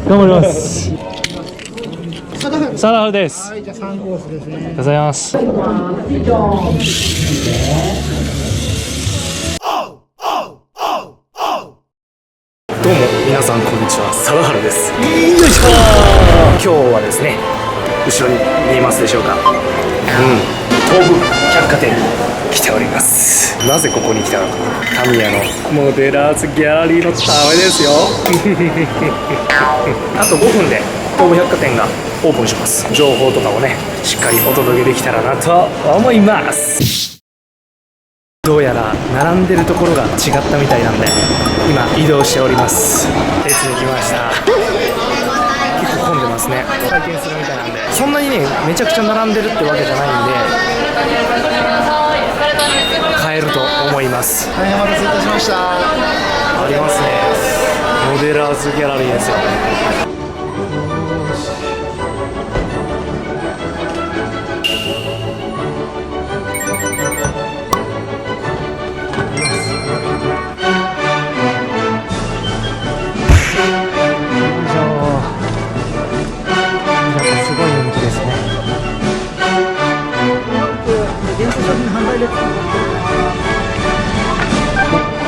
頑張ります。サダハルです。はい、じゃあ3コースですね。ありがとうございます。どうも皆さんこんにちは、サダハルです。よいしょ。今日はですね、後ろに見えますでしょうか、東武百貨店に来ております。なぜここに来たのか、タミヤのモデラーズギャラリーのためですよ。あと5分で東武百貨店がオープンします。情報とかをね、しっかりお届けできたらなと思います。どうやら並んでるところが違ったみたいなんで、今移動しております。列に来ました。結構混んでますね。体験するみたいなんで、そんなにねめちゃくちゃ並んでるってわけじゃないんで、買えると思います。大変お待たせいたしました。ありますね、モデラーズギャラリーですよ。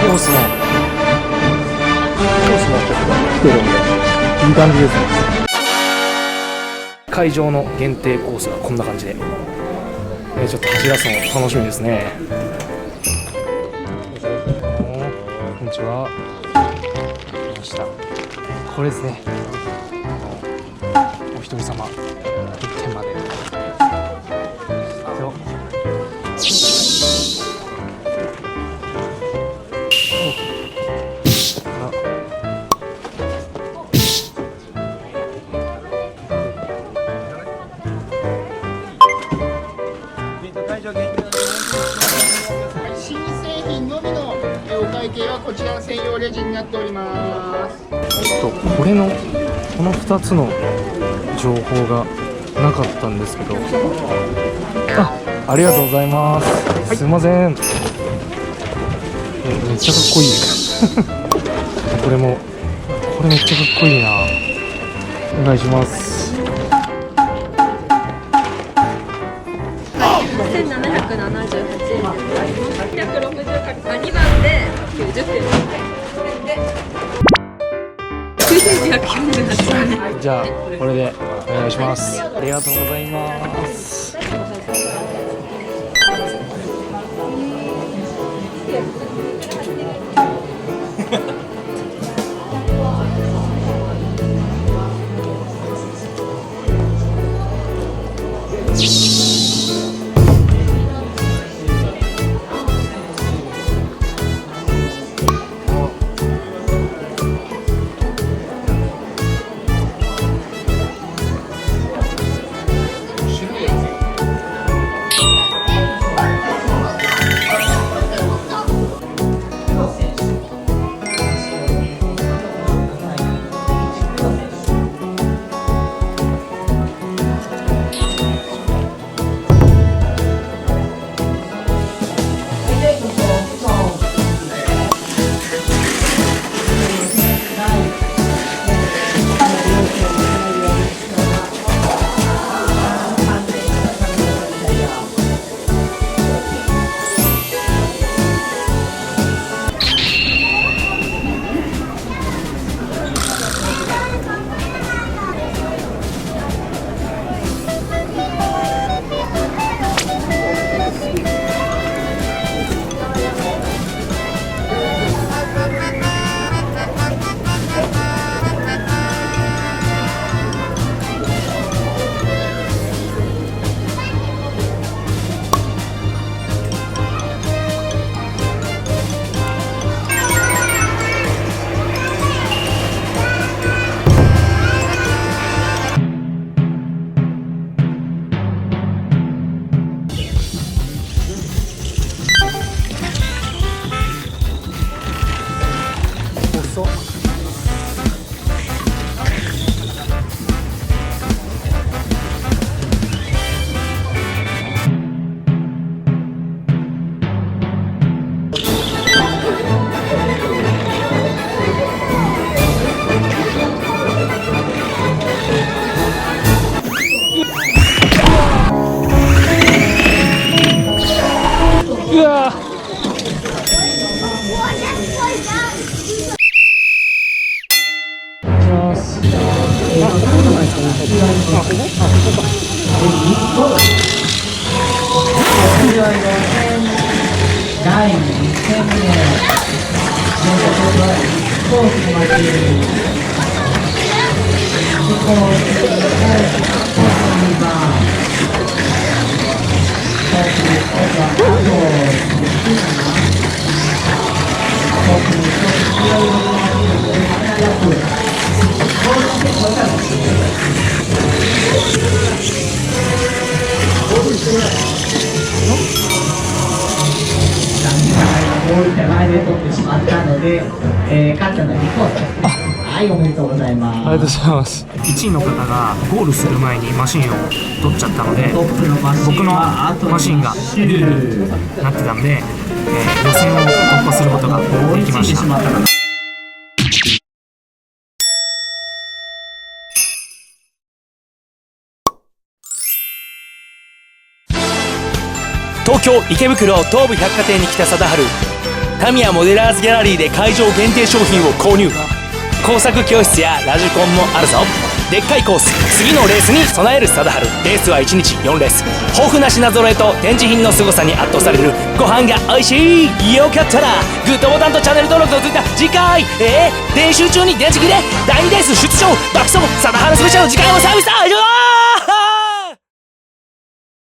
コースもちょっと来てるんで、いい感じですね。会場の限定コースがこんな感じで、ちょっと走らすの楽しみですね。こんにちは。来ました。これですね。お一人様1点まで。新製品のみのお会計はこちら専用レジになっております。これのこの2つの情報がなかったんですけど、ありがとうございます。すいません。めっちゃかっこいい。これめっちゃかっこいいな。お願いします。1778円。160か2番で90円。で9248円。じゃあこれでお願いします。ありがとうございます。もう手前で取ってしまったので、勝ったのは日本です。はい、おめでとうございます。ありがとうございます。1位の方がゴールする前にマシンを取っちゃったので、トップのマシン僕のはマシンが2位になってたんで、予選を突破することができました。東京池袋東武百貨店に来た貞治。タミヤモデラーズギャラリーで会場限定商品を購入。工作教室やラジコンもあるぞ。でっかいコース、次のレースに備える貞治。レースは1日4レース。豊富な品揃えと展示品の凄さに圧倒される。ご飯が美味しい。よかったらグッドボタンとチャンネル登録をついた次回練習中に電池切れ第2レース出場爆走貞治スペシャル次回もサービスだ。